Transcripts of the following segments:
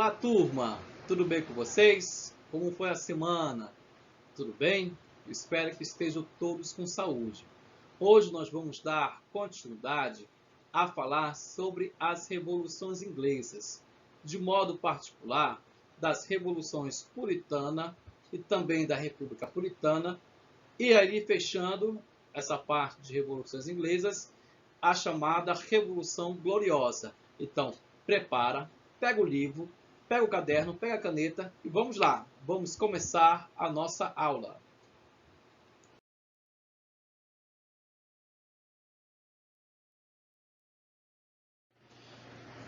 Olá, turma! Tudo bem com vocês? Como foi a semana? Tudo bem? Espero que estejam todos com saúde. Hoje nós vamos dar continuidade a falar sobre as revoluções inglesas, de modo particular das revoluções puritana e também da República Puritana, e aí fechando essa parte de revoluções inglesas, a chamada Revolução Gloriosa. Então, prepara, pega o livro, pega o caderno, pega a caneta e vamos lá. Vamos começar a nossa aula.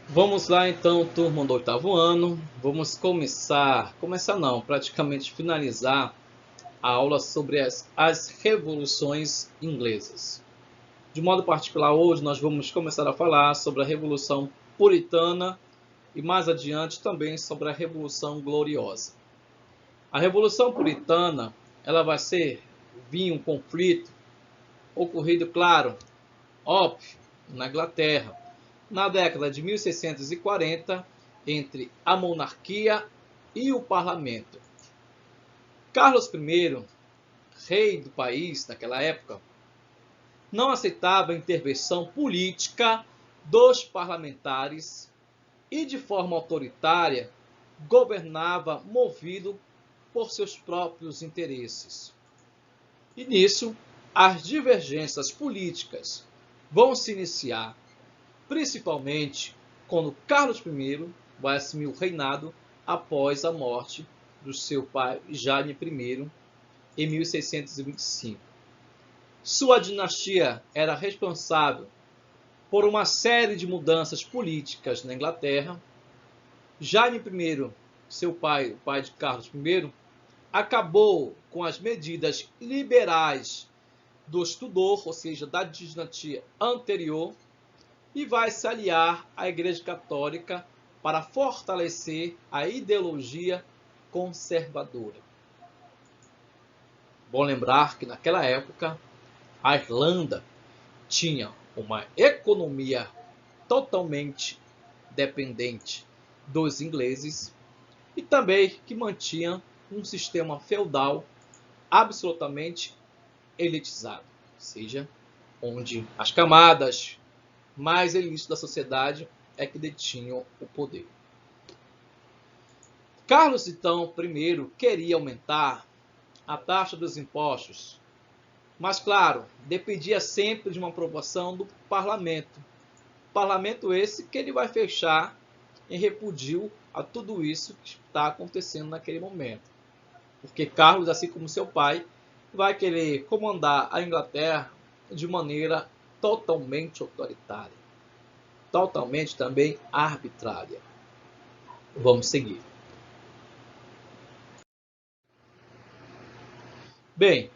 Vamos lá então, turma do 8º ano. Vamos começar não, praticamente finalizar a aula sobre as revoluções inglesas. De modo particular, hoje nós vamos começar a falar sobre a Revolução Puritana e mais adiante também sobre a Revolução Gloriosa. A Revolução Puritana, ela vai vir um conflito ocorrido, claro, óbvio, na Inglaterra, na década de 1640, entre a monarquia e o parlamento. Carlos I, rei do país naquela época, não aceitava a intervenção política dos parlamentares e, de forma autoritária, governava movido por seus próprios interesses. E nisso, as divergências políticas vão se iniciar, principalmente quando Carlos I vai assumir o reinado após a morte do seu pai Jaime I em 1625. Sua dinastia era responsável por uma série de mudanças políticas na Inglaterra. Jaime I, seu pai, o pai de Carlos I, acabou com as medidas liberais dos Tudor, ou seja, da dinastia anterior, e vai se aliar à Igreja Católica para fortalecer a ideologia conservadora. Bom lembrar que naquela época a Irlanda tinha uma economia totalmente dependente dos ingleses e também que mantinha um sistema feudal absolutamente elitizado, ou seja, onde as camadas mais elites da sociedade é que detinham o poder. Carlos, então, I queria aumentar a taxa dos impostos, mas, claro, dependia sempre de uma aprovação do parlamento. Parlamento esse que ele vai fechar em repúdio a tudo isso que está acontecendo naquele momento. Porque Carlos, assim como seu pai, vai querer comandar a Inglaterra de maneira totalmente autoritária, totalmente também arbitrária. Vamos seguir. Bem,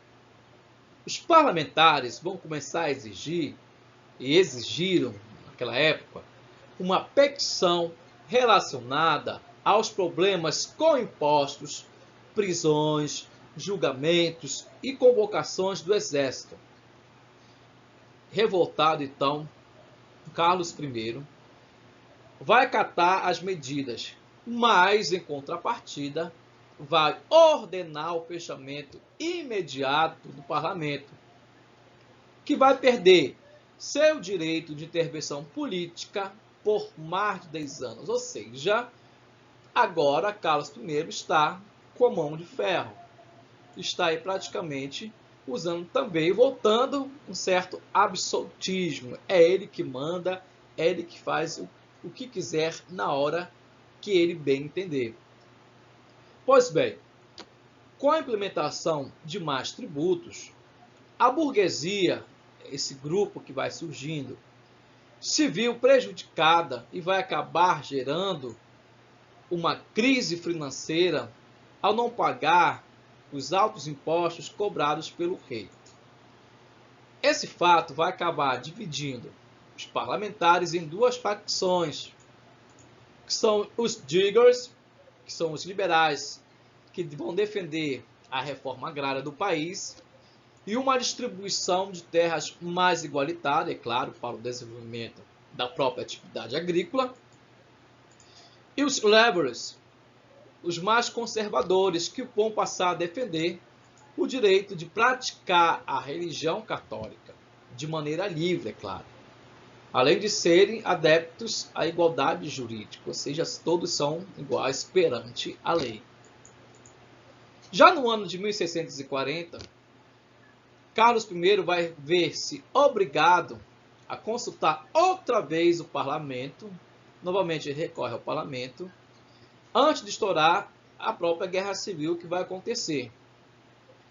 os parlamentares vão começar a exigir, e exigiram naquela época, uma petição relacionada aos problemas com impostos, prisões, julgamentos e convocações do exército. Revoltado, então, Carlos I vai acatar as medidas, mas, em contrapartida, vai ordenar o fechamento imediato do parlamento, que vai perder seu direito de intervenção política por mais de 10 anos. Ou seja, agora Carlos I está com a mão de ferro. Está aí praticamente usando também, voltando um certo absolutismo. É ele que manda, é ele que faz o que quiser na hora que ele bem entender. Pois bem, com a implementação de mais tributos, a burguesia, esse grupo que vai surgindo, se viu prejudicada e vai acabar gerando uma crise financeira ao não pagar os altos impostos cobrados pelo rei. Esse fato vai acabar dividindo os parlamentares em duas facções, que são os Diggers, que são os liberais, que vão defender a reforma agrária do país, e uma distribuição de terras mais igualitária, é claro, para o desenvolvimento da própria atividade agrícola. E os Labourers, os mais conservadores, que vão passar a defender o direito de praticar a religião católica, de maneira livre, é claro. Além de serem adeptos à igualdade jurídica, ou seja, todos são iguais perante a lei. Já no ano de 1640, Carlos I vai ver-se obrigado a consultar outra vez o parlamento, novamente ele recorre ao parlamento, antes de estourar a própria guerra civil que vai acontecer.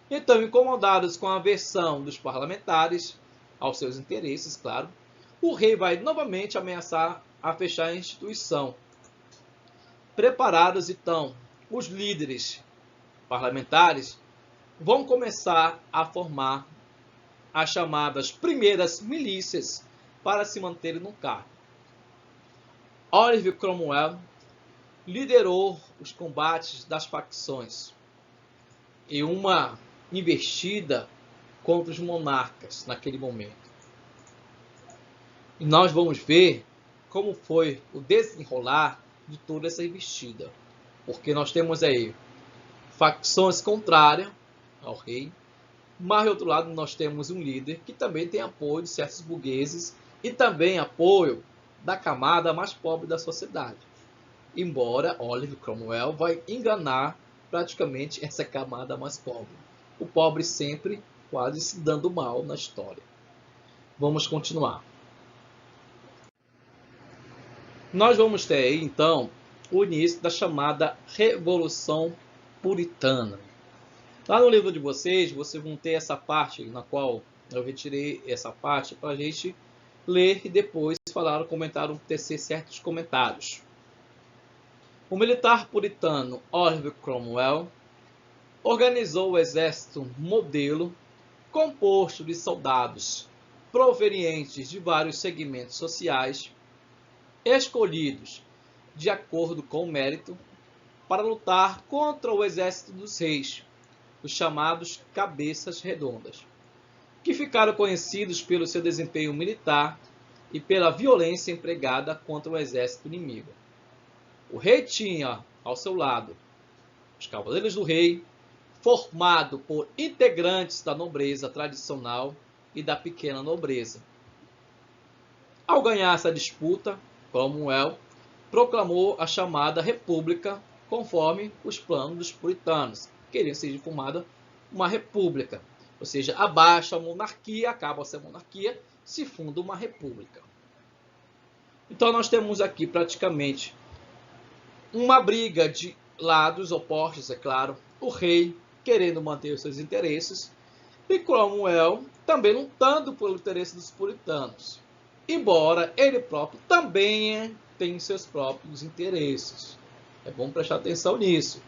Então, incomodados com a aversão dos parlamentares aos seus interesses, claro, o rei vai novamente ameaçar a fechar a instituição. Preparados, então, os líderes parlamentares vão começar a formar as chamadas primeiras milícias para se manterem no cargo. Oliver Cromwell liderou os combates das facções e uma investida contra os monarcas naquele momento. E nós vamos ver como foi o desenrolar de toda essa investida. Porque nós temos aí facções contrárias ao rei, mas, do outro lado, nós temos um líder que também tem apoio de certos burgueses e também apoio da camada mais pobre da sociedade. Embora Oliver Cromwell vai enganar praticamente essa camada mais pobre. O pobre sempre quase se dando mal na história. Vamos continuar. Nós vamos ter aí, então, o início da chamada Revolução Puritana. Lá no livro de vocês vão ter essa parte na qual eu retirei essa parte para a gente ler e depois tecer certos comentários. O militar puritano Oliver Cromwell organizou o exército modelo composto de soldados provenientes de vários segmentos sociais, escolhidos de acordo com o mérito, para lutar contra o exército dos reis, os chamados cabeças redondas, que ficaram conhecidos pelo seu desempenho militar e pela violência empregada contra o exército inimigo. O rei tinha ao seu lado os cavaleiros do rei, formado por integrantes da nobreza tradicional e da pequena nobreza. Ao ganhar essa disputa, Cromwell proclamou a chamada República conforme os planos dos puritanos. Queriam ser formada uma república, ou seja, abaixo a monarquia, acaba a monarquia, se funda uma república. Então nós temos aqui praticamente uma briga de lados opostos, é claro, o rei querendo manter os seus interesses e Cromwell também lutando pelo interesse dos puritanos, embora ele próprio também tem seus próprios interesses. É bom prestar atenção nisso.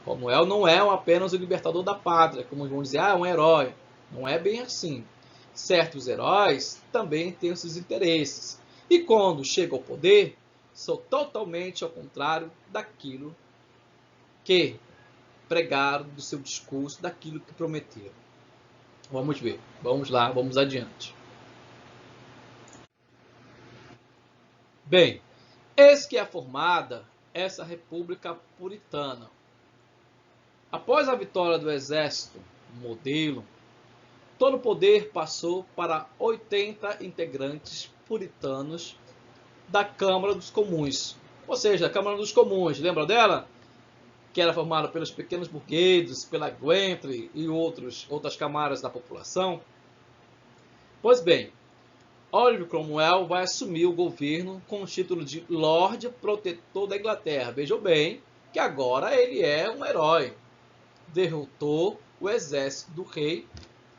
Cromwell não é apenas o libertador da pátria, como vão dizer, um herói. Não é bem assim. Certos heróis também têm os seus interesses. E quando chega ao poder, são totalmente ao contrário daquilo que pregaram do seu discurso, daquilo que prometeram. Vamos ver. Vamos lá, vamos adiante. Bem, eis que é formada essa República Puritana. Após a vitória do exército modelo, todo o poder passou para 80 integrantes puritanos da Câmara dos Comuns. Ou seja, a Câmara dos Comuns, lembra dela? Que era formada pelos pequenos burgueses, pela Gentry e outras camadas da população. Pois bem, Oliver Cromwell vai assumir o governo com o título de Lorde Protetor da Inglaterra. Vejam bem que agora ele é um herói. Derrotou o exército do rei,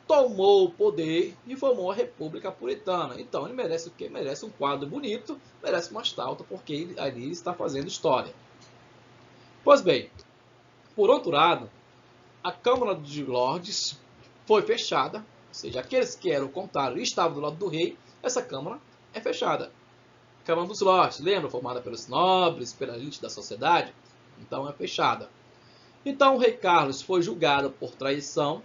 tomou o poder e formou a República Puritana. Então ele merece o quê? Merece um quadro bonito, merece uma estátua, porque ele ali está fazendo história. Pois bem, por outro lado, a Câmara de Lordes foi fechada, ou seja, aqueles que eram contrários e estavam do lado do rei, essa Câmara é fechada. Câmara dos Lordes, lembra? Formada pelos nobres, pela elite da sociedade, então é fechada. Então o rei Carlos foi julgado por traição.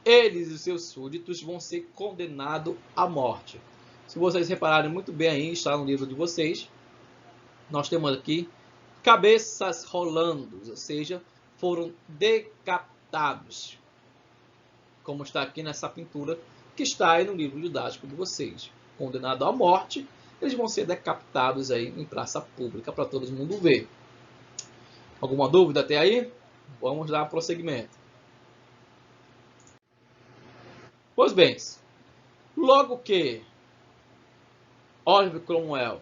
Eles e seus súditos vão ser condenados à morte. Se vocês repararem muito bem aí, está no livro de vocês, nós temos aqui cabeças rolando, ou seja, foram decapitados, como está aqui nessa pintura que está aí no livro didático de vocês. Condenados à morte, eles vão ser decapitados aí em praça pública para todo mundo ver. Alguma dúvida até aí? Vamos dar prosseguimento. Pois bem, logo que Oliver Cromwell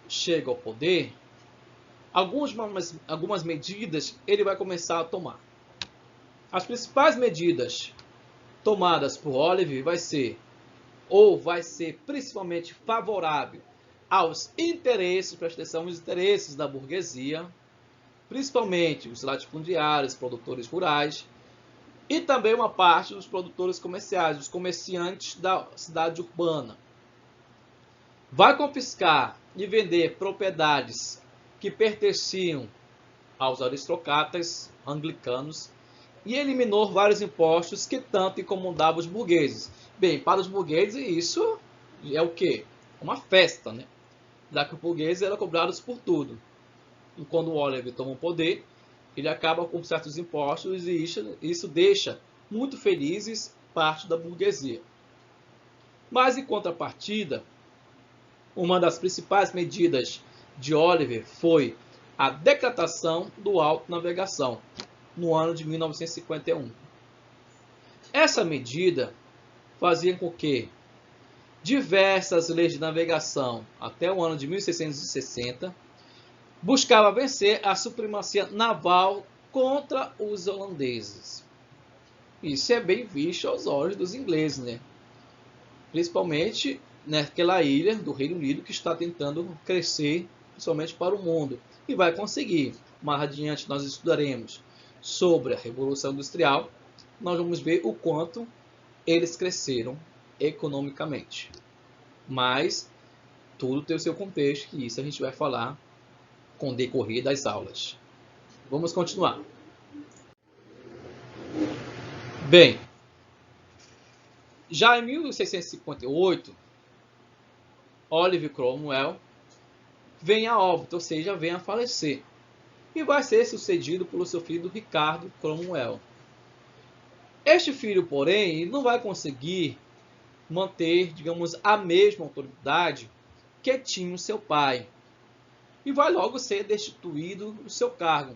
chega ao poder, algumas medidas ele vai começar a tomar. As principais medidas tomadas por Oliver vai ser principalmente favorável aos interesses, presta atenção, os interesses da burguesia, principalmente os latifundiários, produtores rurais, e também uma parte dos produtores comerciais, os comerciantes da cidade urbana. Vai confiscar e vender propriedades que pertenciam aos aristocratas anglicanos e eliminou vários impostos que tanto incomodavam os burgueses. Bem, para os burgueses isso é o quê? Uma festa, né? Já que os burgueses eram cobrados por tudo. E quando o Oliver toma o poder, ele acaba com certos impostos e isso deixa muito felizes parte da burguesia. Mas, em contrapartida, uma das principais medidas de Oliver foi a decretação do auto-navegação, no ano de 1951. Essa medida fazia com que diversas leis de navegação, até o ano de 1660, buscava vencer a supremacia naval contra os holandeses. Isso é bem visto aos olhos dos ingleses, né? Principalmente naquela ilha do Reino Unido que está tentando crescer somente para o mundo. E vai conseguir. Mais adiante nós estudaremos sobre a Revolução Industrial. Nós vamos ver o quanto eles cresceram economicamente. Mas tudo tem o seu contexto, e isso a gente vai falar com o decorrer das aulas. Vamos continuar. Bem, já em 1658, Oliver Cromwell vem a óbito, ou seja, vem a falecer, e vai ser sucedido pelo seu filho Ricardo Cromwell. Este filho, porém, não vai conseguir manter, digamos, a mesma autoridade que tinha o seu pai, e vai logo ser destituído do seu cargo.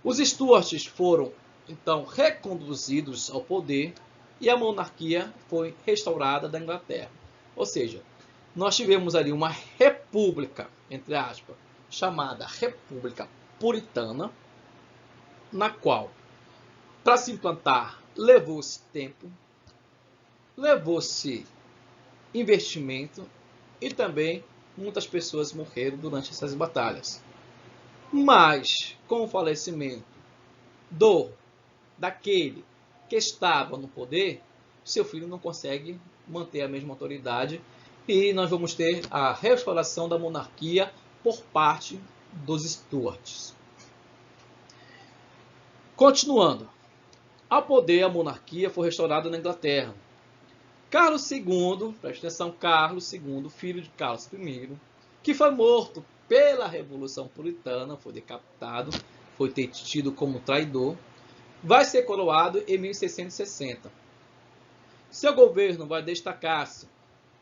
Os Stuarts foram, então, reconduzidos ao poder e a monarquia foi restaurada da Inglaterra. Ou seja, nós tivemos ali uma república, entre aspas, chamada República Puritana, na qual, para se implantar, levou-se tempo, levou-se investimento e também muitas pessoas morreram durante essas batalhas. Mas, com o falecimento daquele que estava no poder, seu filho não consegue manter a mesma autoridade e nós vamos ter a restauração da monarquia por parte dos Stuarts. Continuando, ao poder a monarquia foi restaurada na Inglaterra. Carlos II, presta atenção, Carlos II, filho de Carlos I, que foi morto pela Revolução Puritana, foi decapitado, foi tido como traidor, vai ser coroado em 1660. Seu governo vai destacar-se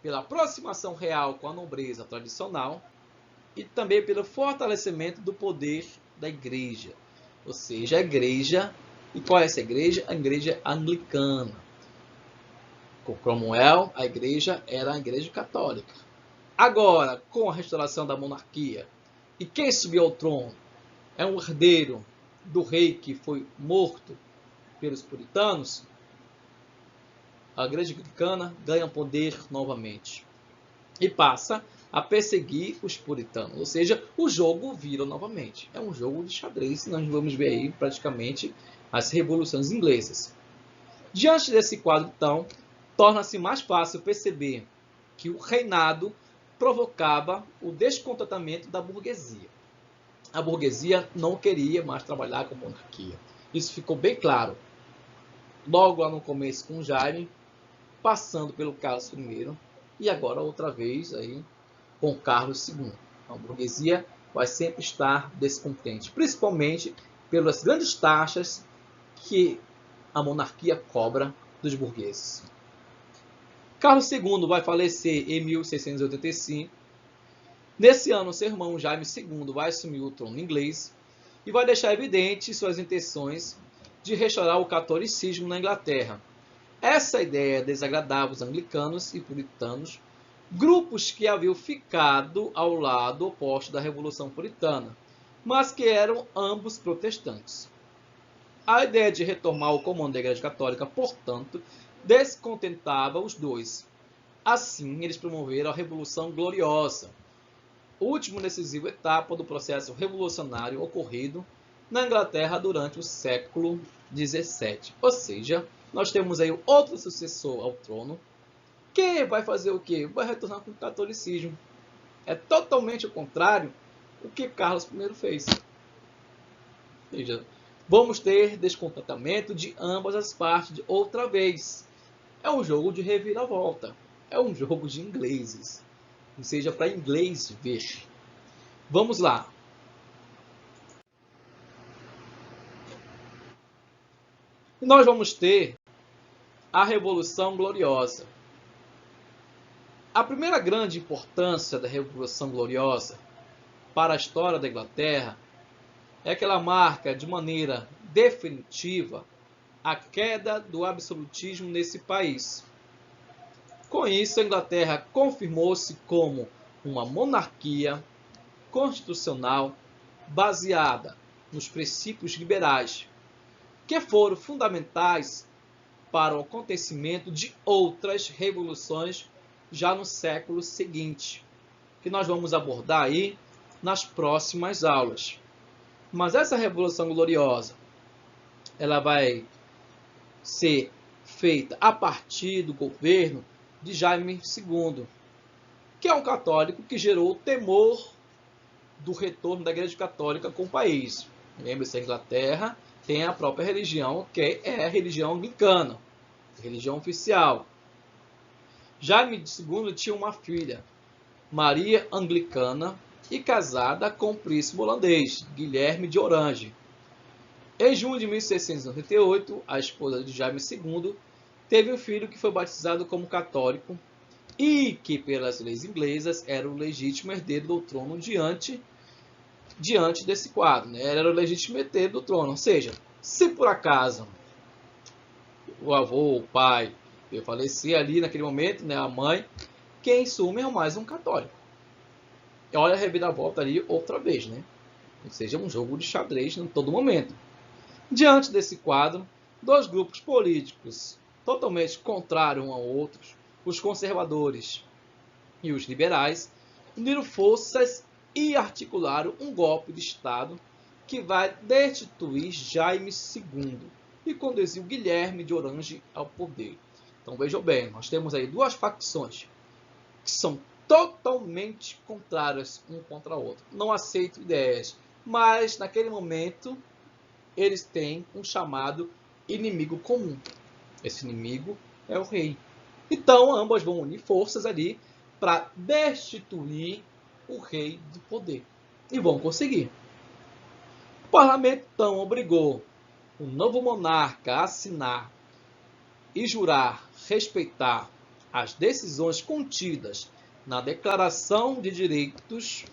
pela aproximação real com a nobreza tradicional e também pelo fortalecimento do poder da igreja. Ou seja, a igreja, e qual é essa igreja? A igreja anglicana. Com Cromwell, a igreja era a igreja católica. Agora, com a restauração da monarquia, e quem subiu ao trono é um herdeiro do rei que foi morto pelos puritanos, a igreja anglicana ganha poder novamente e passa a perseguir os puritanos. Ou seja, o jogo vira novamente. É um jogo de xadrez, nós vamos ver aí praticamente as revoluções inglesas. Diante desse quadro, então, torna-se mais fácil perceber que o reinado provocava o descontentamento da burguesia. A burguesia não queria mais trabalhar com a monarquia. Isso ficou bem claro logo lá no começo com Jaime, passando pelo Carlos I e agora outra vez aí com Carlos II. A burguesia vai sempre estar descontente, principalmente pelas grandes taxas que a monarquia cobra dos burgueses. Carlos II vai falecer em 1685. Nesse ano, seu irmão Jaime II vai assumir o trono inglês e vai deixar evidente suas intenções de restaurar o catolicismo na Inglaterra. Essa ideia desagradava os anglicanos e puritanos, grupos que haviam ficado ao lado oposto da Revolução Puritana, mas que eram ambos protestantes. A ideia de retomar o comando da Igreja Católica, portanto, descontentava os dois. Assim, eles promoveram a Revolução Gloriosa, última decisiva etapa do processo revolucionário ocorrido na Inglaterra durante o século XVII. Ou seja, nós temos aí outro sucessor ao trono, que vai fazer o quê? Vai retornar com o catolicismo. É totalmente o contrário do que Carlos I fez. Ou seja, vamos ter descontentamento de ambas as partes outra vez. É um jogo de reviravolta. É um jogo de ingleses. Ou seja, para inglês ver. Vamos lá. E nós vamos ter a Revolução Gloriosa. A primeira grande importância da Revolução Gloriosa para a história da Inglaterra é que ela marca de maneira definitiva a queda do absolutismo nesse país. Com isso, a Inglaterra confirmou-se como uma monarquia constitucional baseada nos princípios liberais, que foram fundamentais para o acontecimento de outras revoluções já no século seguinte, que nós vamos abordar aí nas próximas aulas. Mas essa Revolução Gloriosa, ela vai ser feita a partir do governo de Jaime II, que é um católico que gerou o temor do retorno da Igreja Católica com o país. Lembre-se, a Inglaterra tem a própria religião, que é a religião anglicana, a religião oficial. Jaime II tinha uma filha, Maria Anglicana, e casada com o príncipe holandês, Guilherme de Orange. Em junho de 1698, a esposa de Jaime II teve um filho que foi batizado como católico e que, pelas leis inglesas, era o legítimo herdeiro do trono diante desse quadro. Né? Era o legítimo herdeiro do trono. Ou seja, se por acaso o avô, o pai, veio falecer ali naquele momento, né, a mãe, quem assume é mais um católico. E olha a reviravolta ali outra vez. Né? Ou seja, um jogo de xadrez em todo momento. Diante desse quadro, dois grupos políticos totalmente contrários um ao outro, os conservadores e os liberais, uniram forças e articularam um golpe de Estado que vai destituir Jaime II e conduzir Guilherme de Orange ao poder. Então vejam bem, nós temos aí duas facções que são totalmente contrárias um contra o outro. Não aceitam ideias, mas naquele momento eles têm um chamado inimigo comum. Esse inimigo é o rei. Então, ambas vão unir forças ali para destituir o rei do poder. E vão conseguir. O parlamento, então, obrigou o novo monarca a assinar e jurar respeitar as decisões contidas na Declaração de Direitos.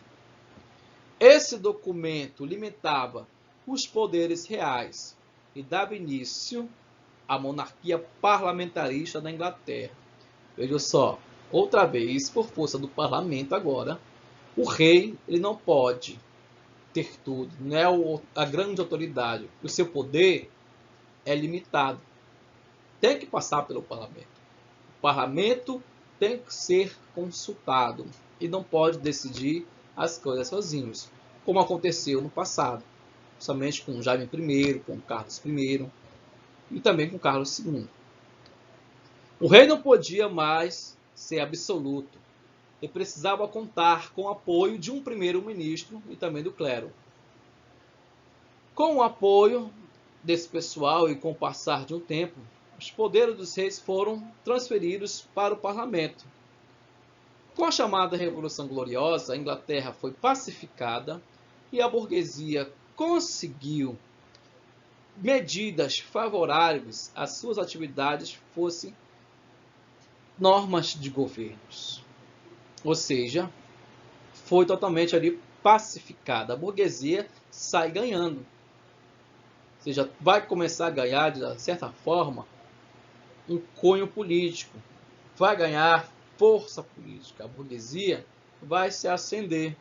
Esse documento limitava os poderes reais e dava início à monarquia parlamentarista da Inglaterra. Veja só, outra vez, por força do parlamento agora, o rei ele não pode ter tudo, não é a grande autoridade. O seu poder é limitado. Tem que passar pelo parlamento. O parlamento tem que ser consultado e não pode decidir as coisas sozinhos, como aconteceu no passado, somente com Jaime I, com Carlos I e também com Carlos II. O rei não podia mais ser absoluto e precisava contar com o apoio de um primeiro-ministro e também do clero. Com o apoio desse pessoal e com o passar de um tempo, os poderes dos reis foram transferidos para o parlamento. Com a chamada Revolução Gloriosa, a Inglaterra foi pacificada e a burguesia conseguiu medidas favoráveis às suas atividades fossem normas de governos. Ou seja, foi totalmente ali pacificada. A burguesia sai ganhando. Ou seja, vai começar a ganhar, de certa forma, um cunho político. Vai ganhar força política. A burguesia vai se ascender.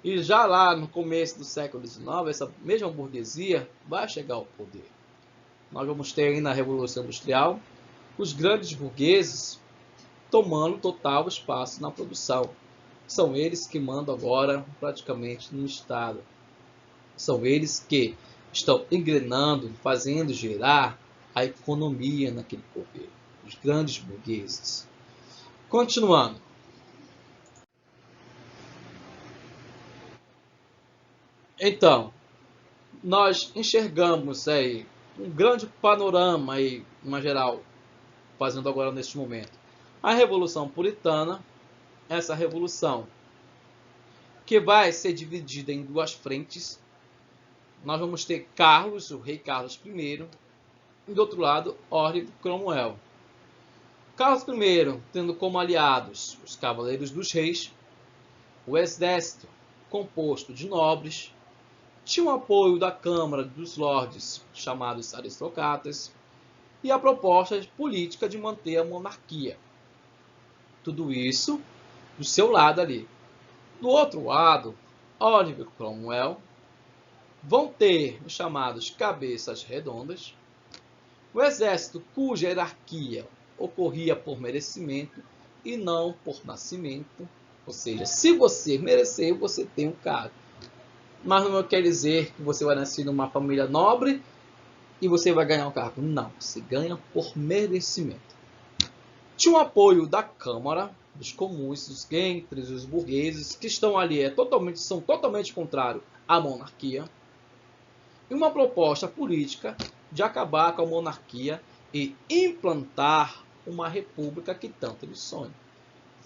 E já lá no começo do século XIX, essa mesma burguesia vai chegar ao poder. Nós vamos ter aí na Revolução Industrial os grandes burgueses tomando total espaço na produção. São eles que mandam agora praticamente no Estado. São eles que estão engrenando, fazendo gerar a economia naquele governo. Os grandes burgueses. Continuando. Então, nós enxergamos aí um grande panorama aí, em geral, fazendo agora neste momento. A Revolução Puritana, essa revolução que vai ser dividida em duas frentes. Nós vamos ter Carlos, o rei Carlos I, e do outro lado, Oliver Cromwell. Carlos I, tendo como aliados os Cavaleiros dos Reis, o exército composto de nobres, tinha o apoio da Câmara dos Lordes, chamados aristocratas, e a proposta política de manter a monarquia. Tudo isso do seu lado ali. Do outro lado, Oliver Cromwell vão ter os chamados cabeças redondas, o exército cuja hierarquia ocorria por merecimento e não por nascimento. Ou seja, se você merecer, você tem um cargo. Mas não quer dizer que você vai nascer numa família nobre e você vai ganhar um cargo. Não, você ganha por merecimento. Tinha o apoio da Câmara, dos comuns, dos gentes, os burgueses, que estão ali, são totalmente contrários à monarquia. E uma proposta política de acabar com a monarquia e implantar uma república que tanto eles sonham.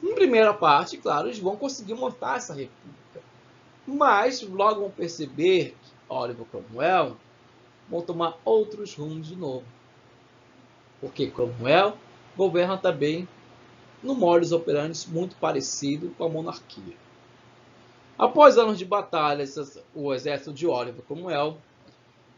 Em primeira parte, claro, eles vão conseguir montar essa república. Mas logo vão perceber que Oliver Cromwell vão tomar outros rumos de novo. Porque Cromwell governa também no modus operandi muito parecido com a monarquia. Após anos de batalhas, o exército de Oliver Cromwell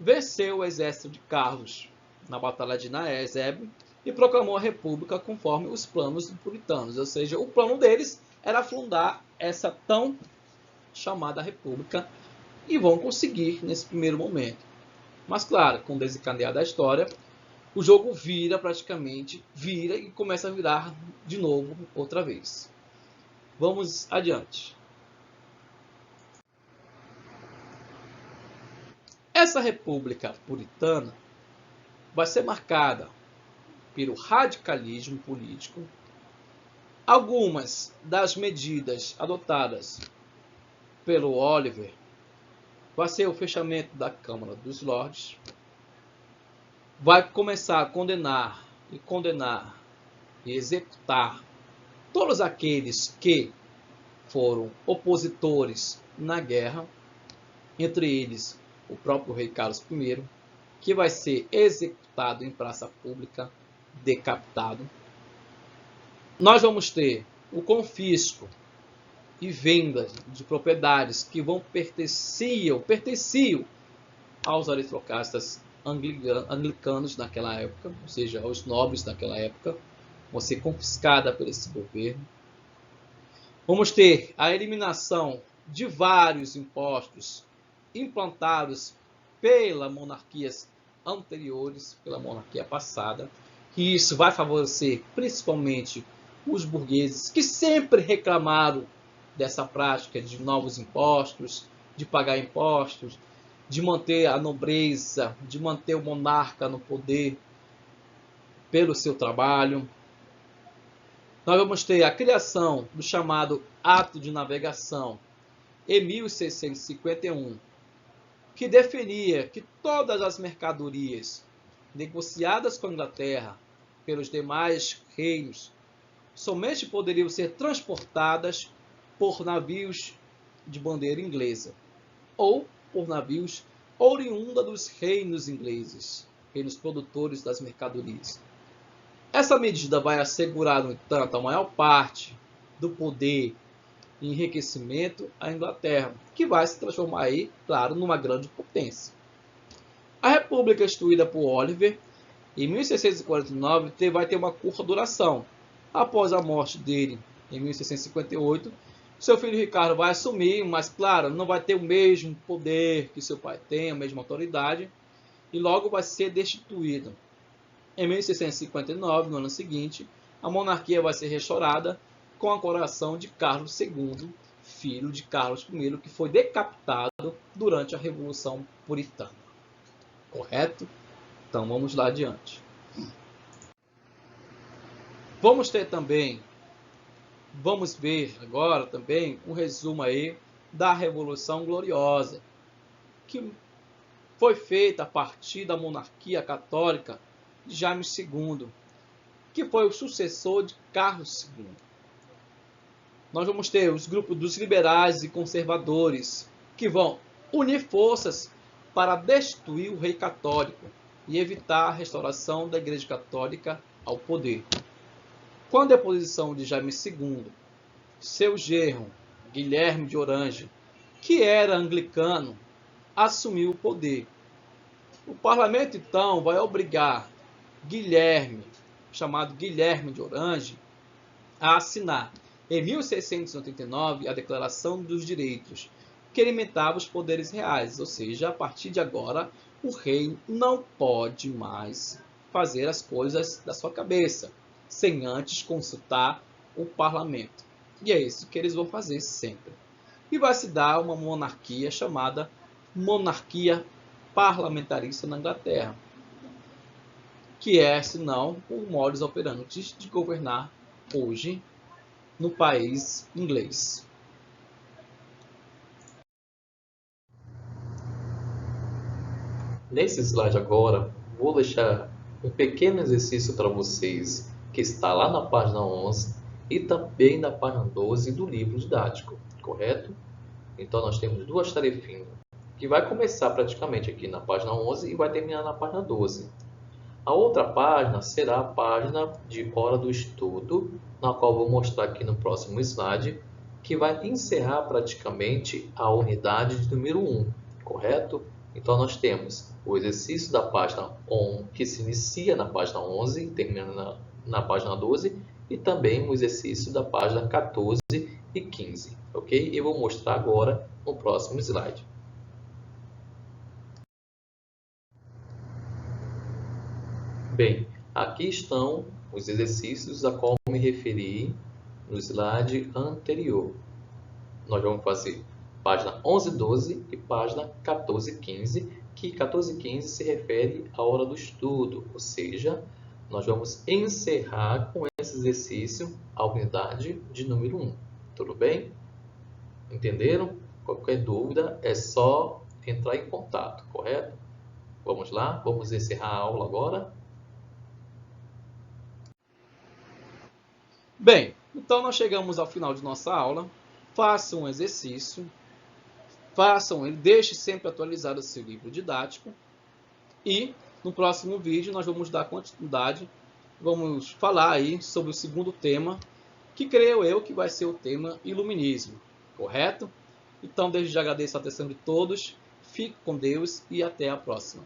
venceu o exército de Carlos na Batalha de Naeseb e proclamou a república conforme os planos puritanos. Ou seja, o plano deles era fundar essa tão chamada república e vão conseguir nesse primeiro momento. Mas claro, com o desencadear da história, o jogo vira e começa a virar de novo outra vez. Vamos adiante. Essa república puritana vai ser marcada pelo radicalismo político. Algumas das medidas adotadas pelo Oliver vai ser o fechamento da Câmara dos Lordes, vai começar a condenar e executar todos aqueles que foram opositores na guerra, entre eles o próprio rei Carlos I, que vai ser executado em praça pública, decapitado. Nós vamos ter o confisco e venda de propriedades que pertenciam aos aristocratas anglicanos naquela época, ou seja, aos nobres naquela época, vão ser confiscadas por esse governo. Vamos ter a eliminação de vários impostos implantados pelas monarquias anteriores, pela monarquia passada, e isso vai favorecer principalmente os burgueses que sempre reclamaram dessa prática de novos impostos, de pagar impostos, de manter a nobreza, de manter o monarca no poder pelo seu trabalho. Nós vamos ter a criação do chamado Ato de Navegação em 1651, que definia que todas as mercadorias negociadas com a Inglaterra pelos demais reinos somente poderiam ser transportadas por navios de bandeira inglesa. ou por navios oriunda dos reinos ingleses, reinos produtores das mercadorias. Essa medida vai assegurar, no entanto, a maior parte do poder e enriquecimento à Inglaterra, que vai se transformar aí, claro, numa grande potência. A República instituída por Oliver em 1649 vai ter uma curta duração. Após a morte dele, em 1658, seu filho Ricardo vai assumir, mas, claro, não vai ter o mesmo poder que seu pai tem, a mesma autoridade, e logo vai ser destituído. Em 1659, no ano seguinte, a monarquia vai ser restaurada com a coroação de Carlos II, filho de Carlos I, que foi decapitado durante a Revolução Puritana. Correto? Então vamos lá adiante. Vamos ver agora também um resumo aí da Revolução Gloriosa, que foi feita a partir da monarquia católica de Jaime II, que foi o sucessor de Carlos II. Nós vamos ter os grupos dos liberais e conservadores, que vão unir forças para destituir o rei católico e evitar a restauração da Igreja Católica ao poder. Com a deposição de Jaime II, seu genro, Guilherme de Orange, que era anglicano, assumiu o poder. O parlamento, então, vai obrigar Guilherme, chamado Guilherme de Orange, a assinar, em 1689, a Declaração dos Direitos, que limitava os poderes reais, ou seja, a partir de agora, o rei não pode mais fazer as coisas da sua cabeça, sem antes consultar o parlamento. E é isso que eles vão fazer sempre. E vai se dar uma monarquia chamada monarquia parlamentarista na Inglaterra, que é, senão, o modus operandi de governar hoje no país inglês. Nesse slide agora, vou deixar um pequeno exercício para vocês, que está lá na página 11 e também na página 12 do livro didático, correto? Então, nós temos duas tarefinhas, que vai começar praticamente aqui na página 11 e vai terminar na página 12. A outra página será a página de hora do estudo, na qual vou mostrar aqui no próximo slide, que vai encerrar praticamente a unidade de número 1, correto? Então, nós temos o exercício da página 1, que se inicia na página 11 e termina na página 12, e também o exercício da página 14 e 15, ok? Eu vou mostrar agora no próximo slide. Bem, aqui estão os exercícios a qual me referi no slide anterior. Nós vamos fazer página 11 e 12 e página 14 e 15, que 14 e 15 se refere à hora do estudo, ou seja, nós vamos encerrar com esse exercício a unidade de número 1. Tudo bem? Entenderam? Qualquer dúvida é só entrar em contato, correto? Vamos lá? Vamos encerrar a aula agora? Bem, então nós chegamos ao final de nossa aula. Façam um exercício, deixe sempre atualizado o seu livro didático e no próximo vídeo nós vamos dar continuidade, vamos falar aí sobre o segundo tema, que creio eu que vai ser o tema Iluminismo, correto? Então desde já agradeço a atenção de todos, fique com Deus e até a próxima.